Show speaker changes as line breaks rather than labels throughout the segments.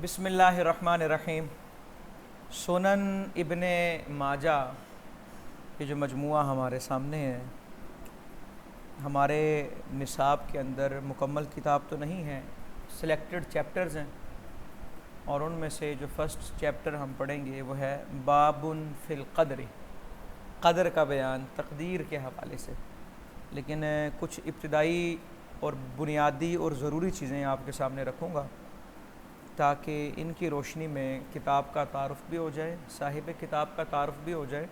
بسم اللہ الرحمن الرحیم۔ سنن ابن ماجہ یہ جو مجموعہ ہمارے سامنے ہے، ہمارے نصاب کے اندر مکمل کتاب تو نہیں ہے، سلیکٹڈ چیپٹرز ہیں، اور ان میں سے جو فرسٹ چیپٹر ہم پڑھیں گے وہ ہے باب فی القدر، قدر کا بیان تقدیر کے حوالے سے۔ لیکن کچھ ابتدائی اور بنیادی اور ضروری چیزیں آپ کے سامنے رکھوں گا تاکہ ان کی روشنی میں کتاب کا تعارف بھی ہو جائے، صاحب کتاب کا تعارف بھی ہو جائے،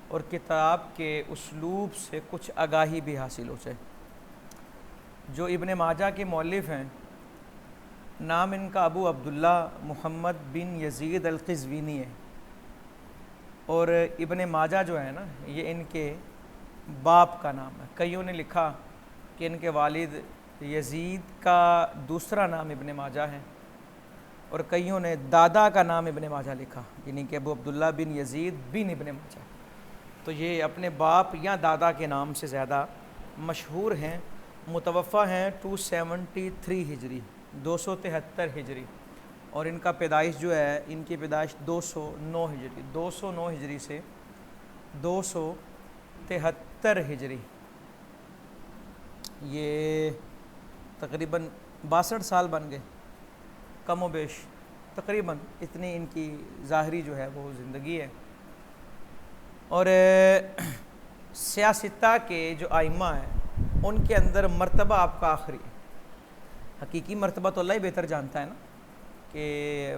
اور کتاب کے اسلوب سے کچھ آگاہی بھی حاصل ہو جائے۔ جو ابن ماجہ کے مؤلف ہیں، نام ان کا ابو عبداللہ محمد بن یزید القزوینی ہے، اور ابن ماجہ جو ہے نا یہ ان کے باپ کا نام ہے۔ کئیوں نے لکھا کہ ان کے والد یزید کا دوسرا نام ابن ماجہ ہے، اور کئیوں نے دادا کا نام ابن ماجہ لکھا، یعنی کہ ابو عبداللہ بن یزید بن ابن ماجہ۔ تو یہ اپنے باپ یا دادا کے نام سے زیادہ مشہور ہیں۔ متوفی ہیں 273 ہجری، 273 ہجری، اور ان کا پیدائش جو ہے، ان کی پیدائش 209 ہجری، 209 ہجری سے 273 ہجری، یہ تقریباً 62 سال بن گئے، کم و بیش تقریباً اتنی ان کی ظاہری جو ہے وہ زندگی ہے۔ اور سیاستہ کے جو ائمہ ہیں ان کے اندر مرتبہ آپ کا آخری ہے۔ حقیقی مرتبہ تو اللہ ہی بہتر جانتا ہے نا کہ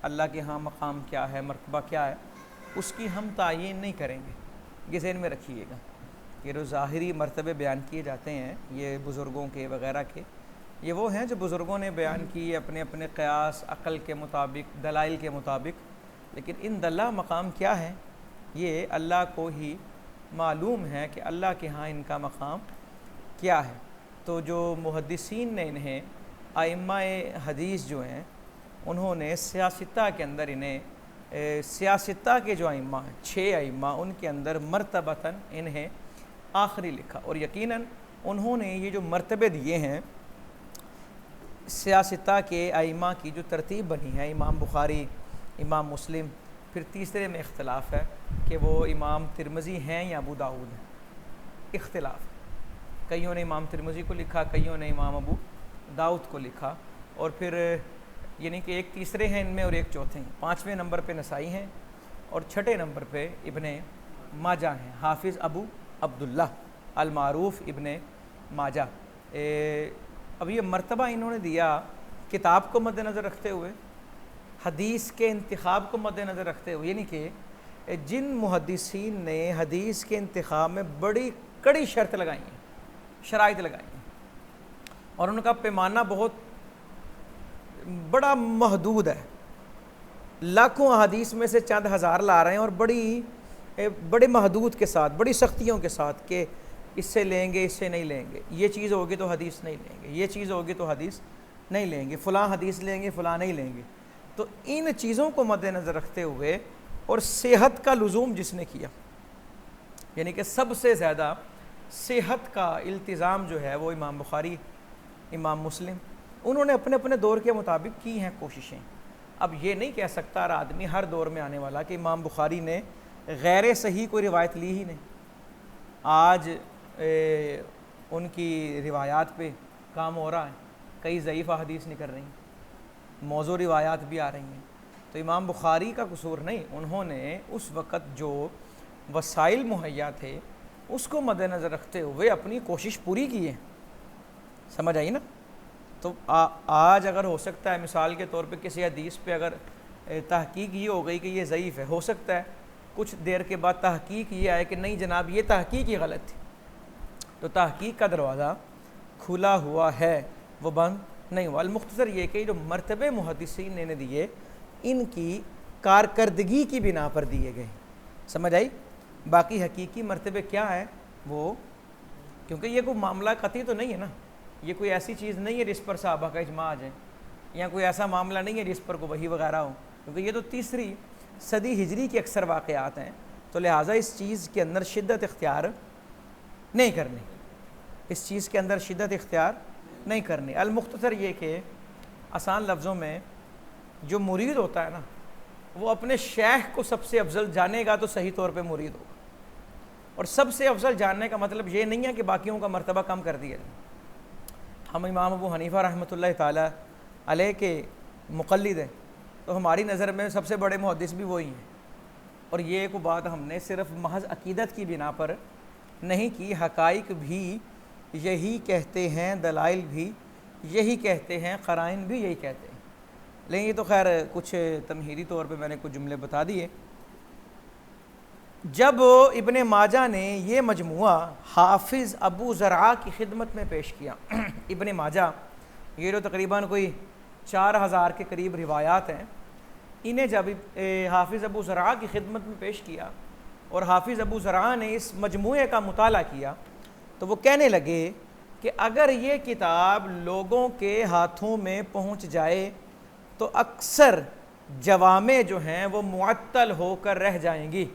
اللہ کے ہاں مقام کیا ہے، مرتبہ کیا ہے، اس کی ہم تعیین نہیں کریں گے، یہ ذہن میں رکھیے گا۔ یہ جو ظاہری مرتبے بیان کیے جاتے ہیں یہ بزرگوں کے وغیرہ کے، یہ وہ ہیں جو بزرگوں نے بیان کی اپنے اپنے قیاس عقل کے مطابق، دلائل کے مطابق، لیکن ان دلہ مقام کیا ہے یہ اللہ کو ہی معلوم ہے کہ اللہ کے ہاں ان کا مقام کیا ہے۔ تو جو محدثین نے انہیں ائمہ حدیث جو ہیں انہوں نے سیاستہ کے اندر انہیں سیاستہ کے جو ائمہ ہیں 6 ائمہ ان کے اندر مرتبتاً انہیں آخری لکھا، اور یقیناً انہوں نے یہ جو مرتبے دیے ہیں سیاستہ کے ائمہ کی جو ترتیب بنی ہے، امام بخاری، امام مسلم، پھر تیسرے میں اختلاف ہے کہ وہ امام ترمذی ہیں یا ابو داؤد ہیں، اختلاف۔ کئیوں نے امام ترمذی کو لکھا، کئیوں نے امام ابو داؤد کو لکھا، اور پھر یعنی کہ ایک تیسرے ہیں ان میں اور ایک چوتھے ہیں۔ 5ویں نمبر پہ نسائی ہیں اور 6ٹھے نمبر پہ ابن ماجہ ہیں، حافظ ابو عبداللہ المعروف ابن ماجہ۔ اب یہ مرتبہ انہوں نے دیا کتاب کو مد نظر رکھتے ہوئے، حدیث کے انتخاب کو مد نظر رکھتے ہوئے، یعنی کہ جن محدثین نے حدیث کے انتخاب میں بڑی کڑی شرط لگائی ہیں، شرائط لگائی ہیں، اور ان کا پیمانہ بہت بڑا محدود ہے، لاکھوں احادیث میں سے چند ہزار لا رہے ہیں، اور بڑے محدود کے ساتھ، بڑی سختیوں کے ساتھ کہ اس سے لیں گے، اس سے نہیں لیں گے، یہ چیز ہوگی تو حدیث نہیں لیں گے، یہ چیز ہوگی تو حدیث نہیں لیں گے، فلاں حدیث لیں گے، فلاں نہیں لیں گے۔ تو ان چیزوں کو مد نظر رکھتے ہوئے اور صحت کا لزوم جس نے کیا، یعنی کہ سب سے زیادہ صحت کا التزام جو ہے وہ امام بخاری، امام مسلم، انہوں نے اپنے اپنے دور کے مطابق کی ہیں کوششیں۔ اب یہ نہیں کہہ سکتا آدمی ہر دور میں آنے والا کہ امام بخاری نے غیر صحیح کوئی روایت لی ہی نہیں۔ آج ان کی روایات پہ کام ہو رہا ہے، کئی ضعیف احادیث نکل رہی ہیں، موضوع روایات بھی آ رہی ہیں۔ تو امام بخاری کا قصور نہیں، انہوں نے اس وقت جو وسائل مہیا تھے اس کو مد نظر رکھتے ہوئے اپنی کوشش پوری کی ہے۔ سمجھ آئی نا؟ تو آج اگر ہو سکتا ہے مثال کے طور پہ کسی حدیث پہ اگر تحقیق یہ ہو گئی کہ یہ ضعیف ہے، ہو سکتا ہے کچھ دیر کے بعد تحقیق یہ آئے کہ نہیں جناب یہ تحقیق ہی غلط تھی، تو تحقیق کا دروازہ کھلا ہوا ہے، وہ بند نہیں ہوا۔ المختصر یہ کہ جو مرتبے محدثین نے دیے ان کی کارکردگی کی بنا پر دیے گئے، سمجھ آئی؟ باقی حقیقی مرتبے کیا ہے وہ، کیونکہ یہ کوئی معاملہ قطعی تو نہیں ہے نا، یہ کوئی ایسی چیز نہیں ہے جس پر صحابہ کا اجماع آ جائے، یا کوئی ایسا معاملہ نہیں ہے جس پر کوئی وحی وغیرہ ہو، کیونکہ یہ تو 3 صدی ہجری کے اکثر واقعات ہیں، تو لہٰذا اس چیز کے اندر شدت اختیار نہیں کرنی، اس چیز کے اندر شدت اختیار نہیں کرنی۔ المختصر یہ کہ آسان لفظوں میں جو مرید ہوتا ہے نا وہ اپنے شیخ کو سب سے افضل جانے گا تو صحیح طور پہ مرید ہوگا. اور سب سے افضل جاننے کا مطلب یہ نہیں ہے کہ باقیوں کا مرتبہ کم کر دیا جائے. ہم امام ابو حنیفہ رحمۃ اللہ تعالیٰ علیہ کے مقلد ہیں تو ہماری نظر میں سب سے بڑے محدث بھی وہی ہیں. اور یہ ایک بات ہم نے صرف محض عقیدت کی بنا پر نہیں کی, حقائق بھی یہی کہتے ہیں, دلائل بھی یہی کہتے ہیں, قرائن بھی یہی کہتے ہیں. لیکن یہ تو خیر کچھ تمہیدی طور پہ میں نے کچھ جملے بتا دیے. جب ابن ماجہ نے یہ مجموعہ حافظ ابو زرعہ کی خدمت میں پیش کیا, ابن ماجہ یہ جو تقریباً کوئی 4000 کے قریب روایات ہیں, انہیں جب حافظ ابو زرعہ کی خدمت میں پیش کیا اور حافظ ابو زرعہ نے اس مجموعے کا مطالعہ کیا تو وہ کہنے لگے کہ اگر یہ کتاب لوگوں کے ہاتھوں میں پہنچ جائے تو اکثر جوامع جو ہیں وہ معطل ہو کر رہ جائیں گی.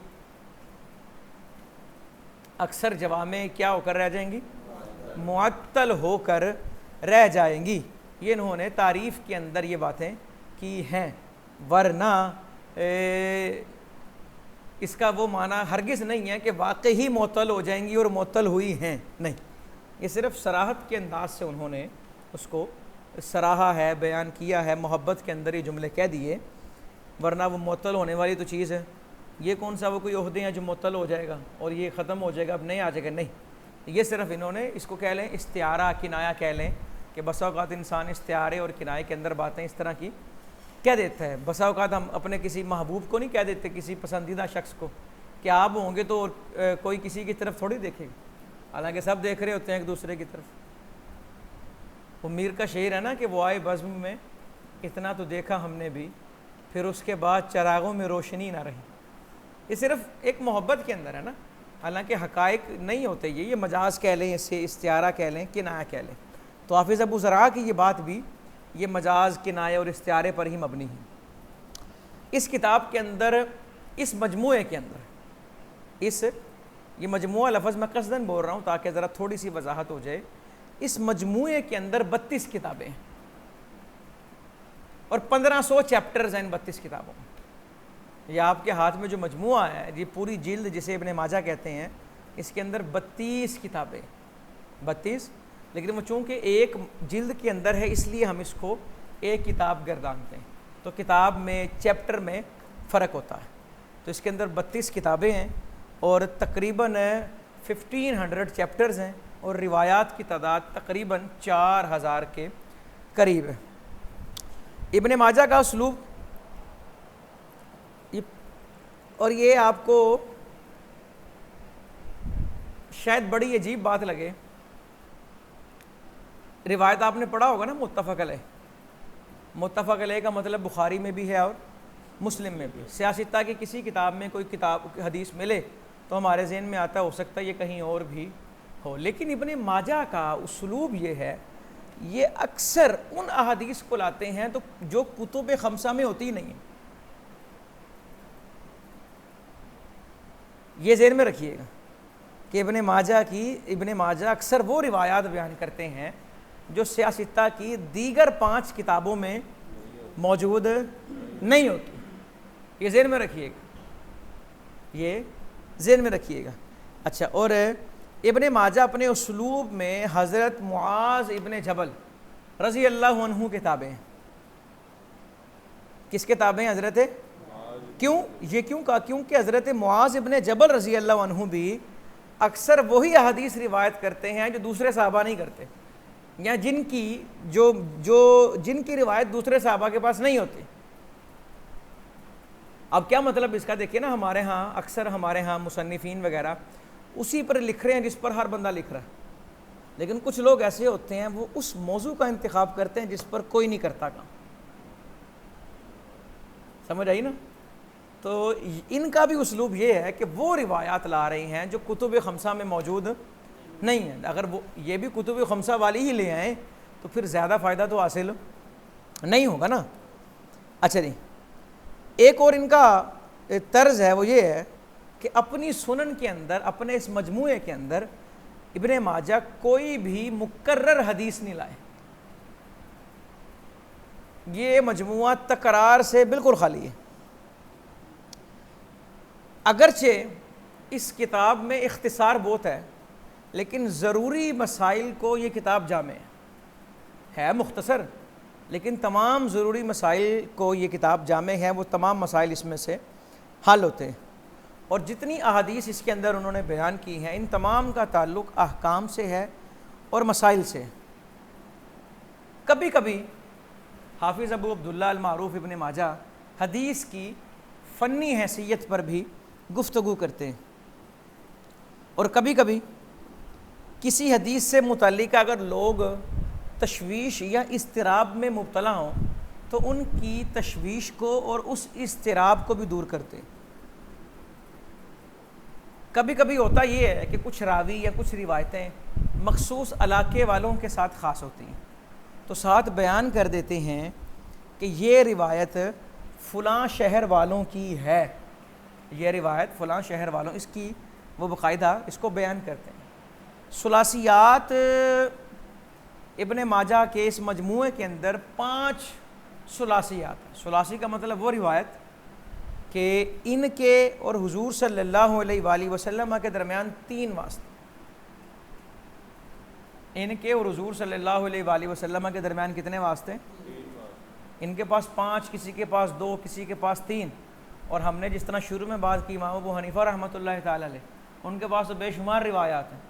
اکثر جوامع کیا ہو کر رہ جائیں گی؟ معطل ہو کر رہ جائیں گی. یہ انہوں نے تعریف کے اندر یہ باتیں کی ہیں, ورنہ اس کا وہ معنی ہرگز نہیں ہے کہ واقعی معطل ہو جائیں گی اور معطل ہوئی ہیں, نہیں. یہ صرف صراحت کے انداز سے انہوں نے اس کو سراہا ہے, بیان کیا ہے, محبت کے اندر یہ جملے کہہ دیے, ورنہ وہ معطل ہونے والی تو چیز ہے. یہ کون سا وہ کوئی عہدے ہیں جو معطل ہو جائے گا اور یہ ختم ہو جائے گا, اب نہیں آ جائے گا, نہیں. یہ صرف انہوں نے اس کو کہہ لیں استعارہ کنایہ کہہ لیں کہ بسا اوقات انسان استعارے اور کنایے کے اندر باتیں اس طرح کی کہہ دیتا ہے. بسا اوقات ہم اپنے کسی محبوب کو نہیں کہہ دیتے, کسی پسندیدہ شخص کو, کہ آپ ہوں گے تو کوئی کسی کی طرف تھوڑی دیکھے گا, حالانکہ سب دیکھ رہے ہوتے ہیں ایک دوسرے کی طرف. وہ میر کا شعر ہے نا کہ وہ آئے بزم میں اتنا تو دیکھا ہم نے بھی, پھر اس کے بعد چراغوں میں روشنی نہ رہی. یہ صرف ایک محبت کے اندر ہے نا, حالانکہ حقائق نہیں ہوتے, یہ مجاز کہہ لیں, اسے استعارہ کہہ لیں, کنایہ کہہ لیں. تو حافظ ابو زرعہ کی یہ بات بھی یہ مجاز, کنایہ اور استعارے پر ہی مبنی ہے. اس کتاب کے اندر, اس مجموعے کے اندر, یہ مجموعہ لفظ میں قصداً بول رہا ہوں تاکہ ذرا تھوڑی سی وضاحت ہو جائے. اس مجموعے کے اندر 32 کتابیں ہیں اور 1500 چیپٹرز ہیں ان 32 کتابوں میں. یہ آپ کے ہاتھ میں جو مجموعہ ہے, یہ پوری جلد جسے ابن ماجہ کہتے ہیں, اس کے اندر 32 کتابیں, 32. لیکن وہ چونکہ ایک جلد کے اندر ہے اس لیے ہم اس کو ایک کتاب گردانتے ہیں, تو کتاب میں چیپٹر میں فرق ہوتا ہے. تو اس کے اندر 32 کتابیں ہیں اور تقریباً 1500 چیپٹرز ہیں اور روایات کی تعداد تقریباً 4000 کے قریب ہے. ابن ماجہ کا اسلوب, اور یہ آپ کو شاید بڑی عجیب بات لگے, روایت آپ نے پڑھا ہوگا نا متفق علیہ. متفق علیہ کا مطلب بخاری میں بھی ہے اور مسلم میں بھی. سیاستہ کی کسی کتاب میں کوئی کتاب حدیث ملے تو ہمارے ذہن میں آتا ہو سکتا ہے یہ کہیں اور بھی ہو, لیکن ابن ماجہ کا اسلوب یہ ہے, یہ اکثر ان احادیث کو لاتے ہیں تو جو کتب خمسہ میں ہوتی ہی نہیں ہیں. یہ ذہن میں رکھیے گا کہ ابن ماجہ اکثر وہ روایات بیان کرتے ہیں جو سیاستہ کی دیگر 5 کتابوں میں موجود نہیں ہوتی. یہ ذہن میں رکھیے گا, یہ ذہن میں رکھیے گا. اچھا, اور ابن ماجہ اپنے اسلوب میں حضرت معاذ ابن جبل رضی اللہ عنہ کتابیں ہیں. کس کتابیں ہیں؟ حضرت, کیوں یہ کیوں کہا؟ کیونکہ حضرت معاذ ابن جبل رضی اللہ عنہ بھی اکثر وہی احادیث روایت کرتے ہیں جو دوسرے صحابہ نہیں کرتے, یا جن کی روایت دوسرے صحابہ کے پاس نہیں ہوتی. اب کیا مطلب اس کا دیکھیں نا, ہمارے ہاں مصنفین وغیرہ اسی پر لکھ رہے ہیں جس پر ہر بندہ لکھ رہا ہے, لیکن کچھ لوگ ایسے ہوتے ہیں وہ اس موضوع کا انتخاب کرتے ہیں جس پر کوئی نہیں کرتا کام. سمجھ آئی نا؟ تو ان کا بھی اسلوب یہ ہے کہ وہ روایات لا رہے ہیں جو کتب خمسہ میں موجود نہیں ہیں. اگر وہ یہ بھی کتب خمسہ والی ہی لے آئیں تو پھر زیادہ فائدہ تو حاصل نہیں ہوگا نا. اچھا جی, ایک اور ان کا طرز ہے وہ یہ ہے کہ اپنی سنن کے اندر, اپنے اس مجموعے کے اندر ابن ماجہ کوئی بھی مکرر حدیث نہیں لائے. یہ مجموعہ تکرار سے بالکل خالی ہے. اگرچہ اس کتاب میں اختصار بہت ہے لیکن ضروری مسائل کو یہ کتاب جامع ہے مختصر، لیکن تمام ضروری مسائل کو یہ کتاب جامع ہے، وہ تمام مسائل اس میں سے حل ہوتے ہیں. اور جتنی احادیث اس کے اندر انہوں نے بیان کی ہیں ان تمام کا تعلق احکام سے ہے اور مسائل سے. کبھی کبھی حافظ ابو عبداللہ المعروف ابن ماجہ حدیث کی فنی حیثیت پر بھی گفتگو کرتے ہیں، اور کبھی کبھی کسی حدیث سے متعلق اگر لوگ تشویش یا اضطراب میں مبتلا ہوں تو ان کی تشویش کو اور اس اضطراب کو بھی دور کرتے. کبھی کبھی ہوتا یہ ہے کہ کچھ راوی یا کچھ روایتیں مخصوص علاقے والوں کے ساتھ خاص ہوتی ہیں تو ساتھ بیان کر دیتے ہیں کہ یہ روایت فلاں شہر والوں کی ہے، یہ روایت فلاں شہر والوں اس کی، وہ باقاعدہ اس کو بیان کرتے ہیں. ثلاثیات ابن ماجہ کے اس مجموعے کے اندر 5 ثلاثیات ہیں. ثلاثی کا مطلب وہ روایت کہ ان کے اور حضور صلی اللہ علیہ وآلہ وسلم کے درمیان 3 واسطے، ان کے اور حضور صلی اللہ علیہ وآلہ وسلم کے درمیان کتنے واسطے؟ ان کے پاس 5، کسی کے پاس 2، کسی کے پاس 3. اور ہم نے جس طرح شروع میں بات کی امام ابو حنیفہ رحمۃ اللہ تعالی علیہ، ان کے پاس تو بے شمار روایات ہیں،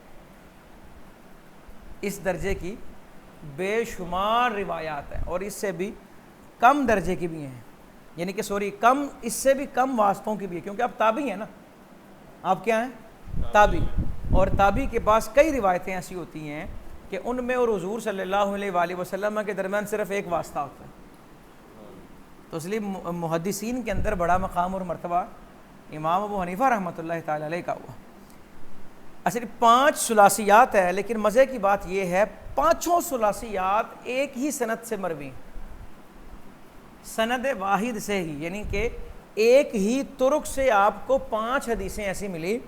اس درجے کی بے شمار روایات ہیں، اور اس سے بھی کم درجے کی بھی ہیں، یعنی کہ کم، اس سے بھی کم واسطوں کی بھی ہے، کیونکہ آپ تابعی ہیں نا، آپ کیا ہیں؟ تابعی. اور تابعی کے پاس کئی روایتیں ایسی ہوتی ہیں کہ ان میں اور حضور صلی اللہ علیہ وآلہ وسلم کے درمیان صرف ایک واسطہ ہوتا ہے. تو اس لیے محدثین کے اندر بڑا مقام اور مرتبہ امام ابو حنیفہ رحمۃ اللہ تعالی علیہ کا ہوا. اصل 5 ثلاثیات ہے، لیکن مزے کی بات یہ ہے 5 ثلاثیات ایک ہی سند سے مروی، سند واحد سے ہی، یعنی کہ ایک ہی طرق سے آپ کو 5 حدیثیں ایسی ملی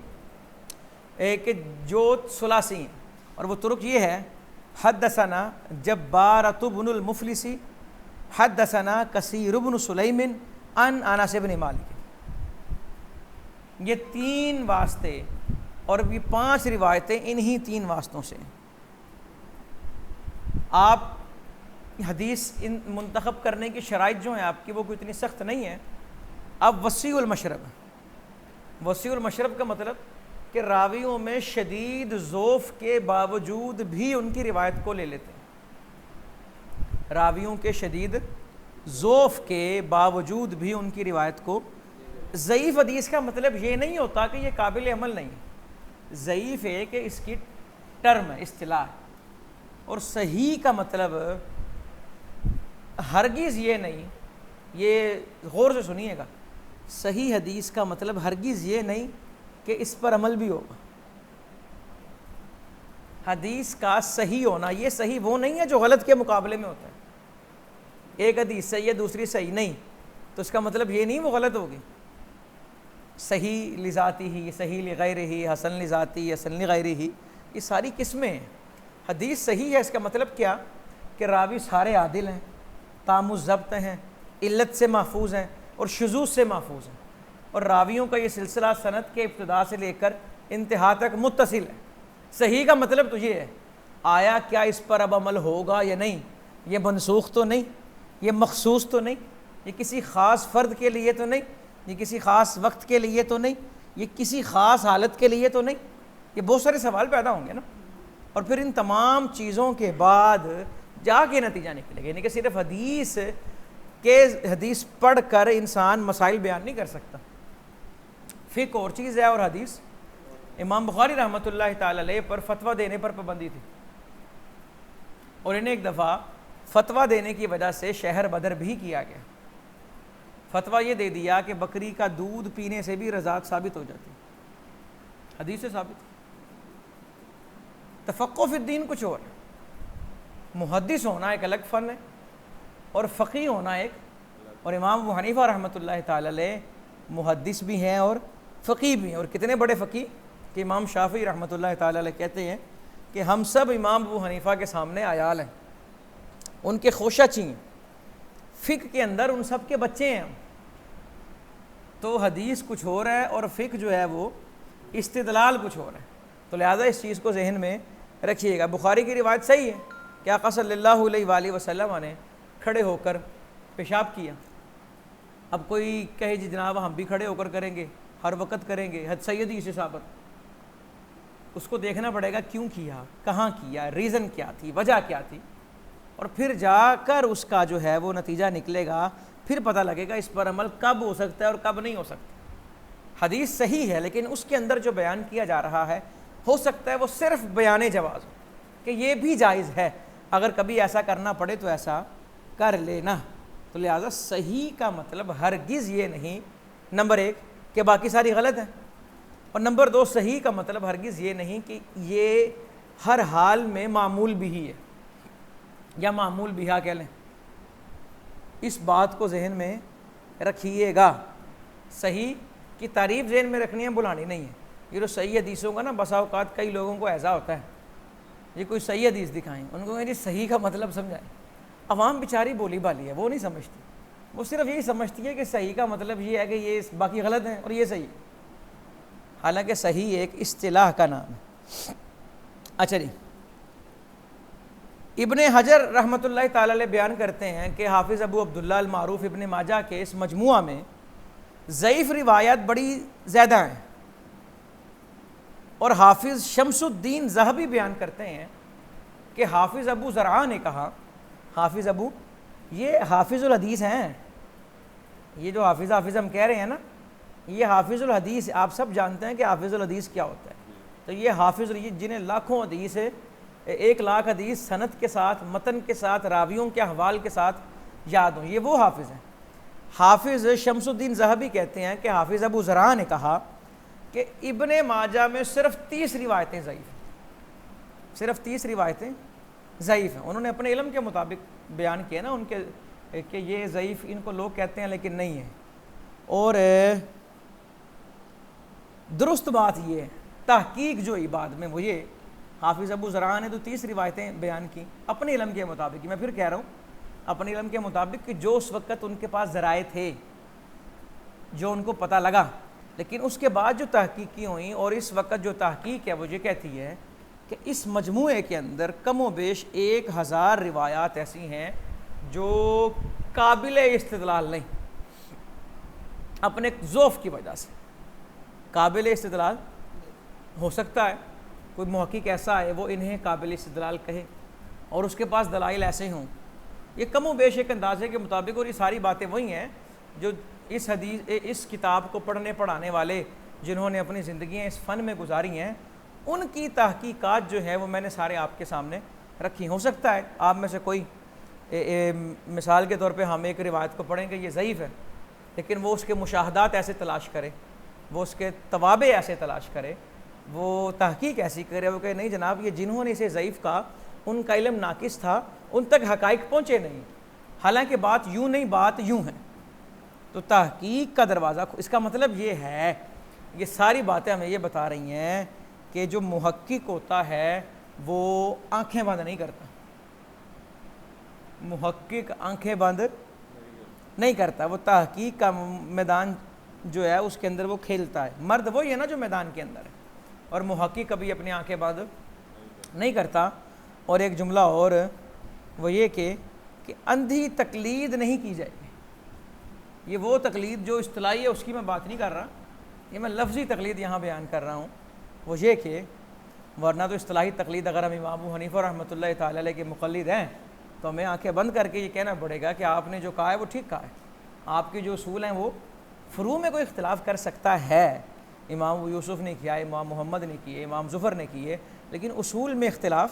کہ جو ثلاثی ہیں. اور وہ طرق یہ ہے: حدثنا جبارۃ بن المفلسی، حدثنا کثیر بن سلیم عن انس بن مالک. یہ 3 واسطے اور یہ 5 روایتیں انہی 3 واسطوں سے. آپ حدیث منتخب کرنے کی شرائط جو ہیں آپ کی وہ کوئی اتنی سخت نہیں ہے. اب وسیع المشرب، وسیع المشرب کا مطلب کہ راویوں میں شدید ضعف کے باوجود بھی ان کی روایت کو لے لیتے ہیں. راویوں کے شدید ضعف کے باوجود بھی ان کی روایت کو. ضعیف حدیث کا مطلب یہ نہیں ہوتا کہ یہ قابل عمل نہیں ہے، ضعیف ہے کہ اس کی ٹرم ہے، اصطلاح ہے. اور صحیح کا مطلب ہرگز یہ نہیں، یہ غور سے سنیے گا، صحیح حدیث کا مطلب ہرگز یہ نہیں کہ اس پر عمل بھی ہوگا. حدیث کا صحیح ہونا، یہ صحیح وہ نہیں ہے جو غلط کے مقابلے میں ہوتا ہے. ایک حدیث صحیح ہے دوسری صحیح نہیں، تو اس کا مطلب یہ نہیں وہ غلط ہوگی. صحیح لذاتی ہی، صحیح لغیر ہی، حسن لذاتی، حسن لغیر ہی، یہ ساری قسمیں ہیں. حدیث صحیح ہے اس کا مطلب کیا؟ کہ راوی سارے عادل ہیں، تام الضبط ہیں، علت سے محفوظ ہیں اور شذوذ سے محفوظ ہیں، اور راویوں کا یہ سلسلہ سند کے ابتدا سے لے کر انتہا تک متصل ہے. صحیح کا مطلب تو یہ ہے آیا کیا اس پر اب عمل ہوگا یا نہیں، یہ منسوخ تو نہیں، یہ مخصوص تو نہیں، یہ کسی خاص فرد کے لیے تو نہیں، یہ کسی خاص وقت کے لیے تو نہیں، یہ کسی خاص حالت کے لیے تو نہیں. یہ بہت سارے سوال پیدا ہوں گے نا. اور پھر ان تمام چیزوں کے بعد جا کے نتیجہ نکلے گا، یعنی کہ صرف حدیث پڑھ کر انسان مسائل بیان نہیں کر سکتا. فقہ اور چیز ہے اور حدیث. امام بخاری رحمۃ اللہ تعالی علیہ پر فتویٰ دینے پر پابندی تھی، اور انہیں ایک دفعہ فتویٰ دینے کی وجہ سے شہر بدر بھی کیا گیا. فتویٰ یہ دے دیا کہ بکری کا دودھ پینے سے بھی رضاعت ثابت ہو جاتی، حدیث سے ثابت. تفقہ فی الدین کچھ اور ہے. محدث ہونا ایک الگ فن ہے اور فقیہ ہونا ایک. اور امام ابو حنیفہ رحمۃ اللہ تعالی علیہ محدث بھی ہیں اور فقیہ بھی ہیں. اور کتنے بڑے فقیہ کہ امام شافعی رحمۃ اللہ تعالی علیہ کہتے ہیں کہ ہم سب امام ابو حنیفہ کے سامنے عیال ہیں، ان کے خوشہ چی ہیں. فقہ کے اندر ان سب کے بچے ہیں، تو حدیث کچھ ہو رہا ہے اور فقہ جو ہے وہ استدلال کچھ ہو رہا ہے، تو لہٰذا اس چیز کو ذہن میں رکھیے گا۔ بخاری کی روایت صحیح ہے کہ آقا صلی اللہ علیہ وآلہ وسلم نے کھڑے ہو کر پیشاب کیا۔ اب کوئی کہے جی جناب ہم بھی کھڑے ہو کر کریں گے، ہر وقت کریں گے، حد سیدی سے ثابت، اس کو دیکھنا پڑے گا کیوں کیا، کہاں کیا، ریزن کیا تھی، وجہ کیا تھی، اور پھر جا کر اس کا جو ہے وہ نتیجہ نکلے گا، پھر پتہ لگے گا اس پر عمل کب ہو سکتا ہے اور کب نہیں ہو سکتا۔ حدیث صحیح ہے لیکن اس کے اندر جو بیان کیا جا رہا ہے ہو سکتا ہے وہ صرف بیان جواز ہو کہ یہ بھی جائز ہے، اگر کبھی ایسا کرنا پڑے تو ایسا کر لینا۔ تو لہٰذا صحیح کا مطلب ہرگز یہ نہیں نمبر ایک کہ باقی ساری غلط ہیں، اور نمبر دو صحیح کا مطلب ہرگز یہ نہیں کہ یہ ہر حال میں معمول بھی ہی ہے یا معمول بھی کہہ لیں۔ اس بات کو ذہن میں رکھیے گا۔ صحیح کی تعریف ذہن میں رکھنی ہے، بلانی نہیں ہے۔ یہ جو صحیح حدیثوں کا نا بسا اوقات کئی لوگوں کو ایسا ہوتا ہے یہ کوئی صحیح حدیث دکھائیں، ان کو کہیں صحیح کا مطلب سمجھائیں۔ عوام بیچاری بولی بالی ہے، وہ نہیں سمجھتی، وہ صرف یہی سمجھتی ہے کہ صحیح کا مطلب یہ ہے کہ یہ باقی غلط ہیں اور یہ صحیح، حالانکہ صحیح ایک اصطلاح کا نام ہے۔ اچھا جی، ابن حجر رحمۃ اللہ تعالی علیہ بیان کرتے ہیں کہ حافظ ابو عبداللہ المعروف ابن ماجہ کے اس مجموعہ میں ضعیف روایات بڑی زیادہ ہیں، اور حافظ شمس الدین ذہبی بیان کرتے ہیں کہ حافظ ابو زرعہ نے کہا، حافظ ابو یہ حافظ الحدیث ہیں، یہ جو حافظ ہم کہہ رہے ہیں نا یہ حافظ الحدیث، آپ سب جانتے ہیں کہ حافظ الحدیث کیا ہوتا ہے، تو یہ حافظ جنہیں لاکھوں حدیث ہے، 1,00,000 حدیث سند کے ساتھ، متن کے ساتھ، راویوں کے احوال کے ساتھ یاد ہوں، یہ وہ حافظ ہیں۔ حافظ شمس الدین ذہبی کہتے ہیں کہ حافظ ابو زرعہ نے کہا کہ ابن ماجہ میں صرف 30 روایتیں ضعیف ہیں، صرف 30 روایتیں ضعیف ہیں۔ انہوں نے اپنے علم کے مطابق بیان کیا نا ان کے کہ یہ ضعیف ان کو لوگ کہتے ہیں لیکن نہیں ہے، اور درست بات یہ ہے، تحقیق جو بعد میں وہ یہ حافظ ابو زرعہ نے تو 30 روایتیں بیان کی اپنے علم کے مطابق، میں پھر کہہ رہا ہوں اپنے علم کے مطابق کہ جو اس وقت ان کے پاس ذرائع تھے، جو ان کو پتہ لگا، لیکن اس کے بعد جو تحقیقی ہوئیں اور اس وقت جو تحقیق ہے وہ یہ کہتی ہے کہ اس مجموعے کے اندر کم و بیش 1000 روایات ایسی ہیں جو قابل استدلال نہیں، اپنے ضعف کی وجہ سے قابل استدلال ہو سکتا ہے، کوئی محقق ایسا ہے وہ انہیں قابل استدلال کہے اور اس کے پاس دلائل ایسے ہوں، یہ کم و بیش ایک اندازے کے مطابق، اور یہ ساری باتیں وہی ہیں جو اس کتاب کو پڑھنے پڑھانے والے جنہوں نے اپنی زندگیاں اس فن میں گزاری ہیں ان کی تحقیقات جو ہے وہ میں نے سارے آپ کے سامنے رکھی۔ ہو سکتا ہے آپ میں سے کوئی مثال کے طور پہ ہم ایک روایت کو پڑھیں گے یہ ضعیف ہے، لیکن وہ اس کے مشاہدات ایسے تلاش کرے، وہ اس کے توابع ایسے تلاش کرے، وہ تحقیق ایسی کرے، وہ کہ نہیں جناب یہ جنہوں نے اسے ضعیف کہا ان کا علم ناقص تھا، ان تک حقائق پہنچے نہیں، حالانکہ بات یوں نہیں، بات یوں ہے۔ تو تحقیق کا دروازہ، اس کا مطلب یہ ہے، یہ ساری باتیں ہمیں یہ بتا رہی ہیں کہ جو محقق ہوتا ہے وہ آنکھیں بند نہیں کرتا، محقق آنکھیں بند نہیں کرتا، وہ تحقیق کا میدان جو ہے اس کے اندر وہ کھیلتا ہے۔ مرد وہی ہے نا جو میدان کے اندر ہے، اور محقق کبھی اپنی آنکھیں بند نہیں کرتا۔ اور ایک جملہ اور وہ یہ کہ اندھی تقلید نہیں کی جائے گی، یہ وہ تقلید جو اصطلاحی ہے اس کی میں بات نہیں کر رہا، یہ میں لفظی تقلید یہاں بیان کر رہا ہوں، وہ یہ کہ ورنہ تو اصطلاحی تقلید اگر ہم امام ابو حنیفہ رحمۃ اللہ تعالی علیہ کے مقلد ہیں تو ہمیں آنکھیں بند کر کے یہ کہنا پڑے گا کہ آپ نے جو کہا ہے وہ ٹھیک کہا ہے، آپ کے جو اصول ہیں وہ فروع میں کوئی اختلاف کر سکتا ہے، امام ابو یوسف نے کیا، امام محمد نے کیے، امام ظفر نے کیے، لیکن اصول میں اختلاف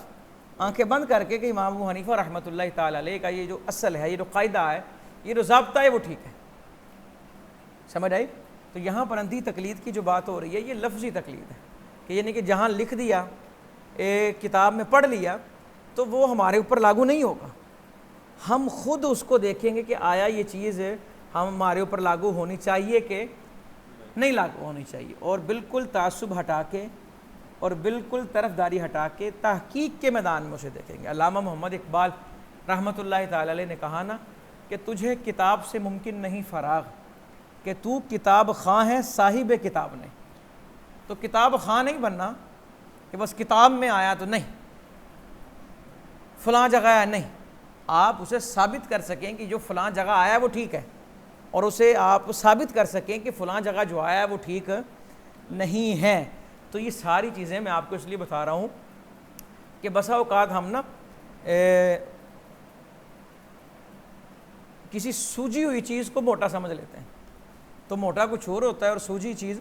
آنکھیں بند کر کے کہ امام ابو حنیفہ رحمۃ اللہ تعالی علیہ کا یہ جو اصل ہے، یہ جو قاعدہ ہے، یہ جو ضابطہ ہے وہ ٹھیک ہے، سمجھ آئی؟ تو یہاں پر اندھی تقلید کی جو بات ہو رہی ہے یہ لفظی تقلید ہے، کہ یعنی کہ جہاں لکھ دیا ایک کتاب میں پڑھ لیا تو وہ ہمارے اوپر لاگو نہیں ہوگا، ہم خود اس کو دیکھیں گے کہ آیا یہ چیز ہمارے اوپر لاگو ہونی چاہیے کہ نہیں لاگو ہونی چاہیے، اور بالکل تعصب ہٹا کے اور بالکل طرفداری ہٹا کے تحقیق کے میدان میں اسے دیکھیں گے۔ علامہ محمد اقبال رحمۃ اللہ تعالی علیہ نے کہا نا کہ تجھے کتاب سے ممکن نہیں فراغ، کہ تو کتاب خواں ہے صاحب کتاب نے. تو کتاب خواں نہیں بننا کہ بس کتاب میں آیا تو نہیں، فلاں جگہ آیا نہیں. آپ اسے ثابت کر سکیں کہ جو فلاں جگہ آیا ہے وہ ٹھیک ہے، اور اسے آپ ثابت کر سکیں کہ فلاں جگہ جو آیا ہے وہ ٹھیک نہیں ہے. تو یہ ساری چیزیں میں آپ کو اس لیے بتا رہا ہوں کہ بسا اوقات ہم نا کسی سوجی ہوئی چیز کو موٹا سمجھ لیتے ہیں. تو موٹا کچھ اور ہوتا ہے اور سوجی چیز.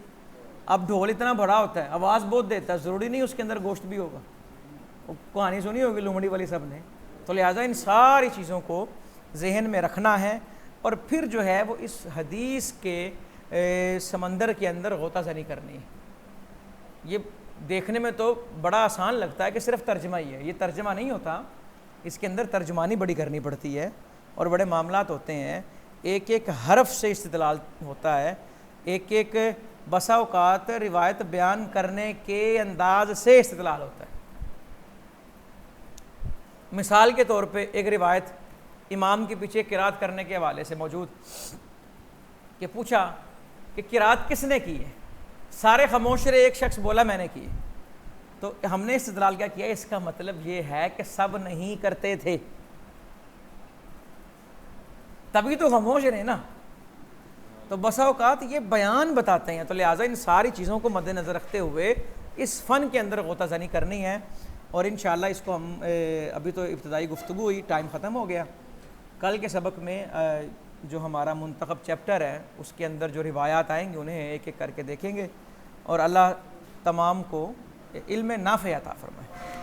اب ڈھول اتنا بڑا ہوتا ہے، آواز بہت دیتا ہے، ضروری نہیں اس کے اندر گوشت بھی ہوگا. کہانی سنی ہوگی لومڑی والی سب نے. تو لہٰذا ان ساری چیزوں کو ذہن میں رکھنا ہے، اور پھر جو ہے وہ اس حدیث کے سمندر کے اندر غوطہ زنی کرنی ہے. یہ دیکھنے میں تو بڑا آسان لگتا ہے کہ صرف ترجمہ ہی ہے، یہ ترجمہ نہیں ہوتا، اس کے اندر ترجمانی بڑی کرنی پڑتی ہے اور بڑے معاملات ہوتے ہیں. ایک ایک حرف سے استدلال ہوتا ہے، ایک ایک بسا اوقات روایت بیان کرنے کے انداز سے استدلال ہوتا ہے. مثال کے طور پہ ایک روایت امام کے پیچھے قرات کرنے کے حوالے سے موجود کہ پوچھا کہ قرات کس نے کی ہے؟ سارے خاموش رہے، ایک شخص بولا میں نے کی. تو ہم نے استدلال کیا کیا؟ اس کا مطلب یہ ہے کہ سب نہیں کرتے تھے، تبھی تو خاموش رہے نا. تو بسا اوقات یہ بیان بتاتے ہیں. تو لہٰذا ان ساری چیزوں کو مد نظر رکھتے ہوئے اس فن کے اندر غوطہ زنی کرنی ہے، اور انشاءاللہ اس کو ہم ابھی تو ابتدائی گفتگو ہوئی، ٹائم ختم ہو گیا. کل کے سبق میں جو ہمارا منتخب چیپٹر ہے اس کے اندر جو روایات آئیں گے انہیں ایک ایک کر کے دیکھیں گے، اور اللہ تمام کو علم نافع عطا فرمائے.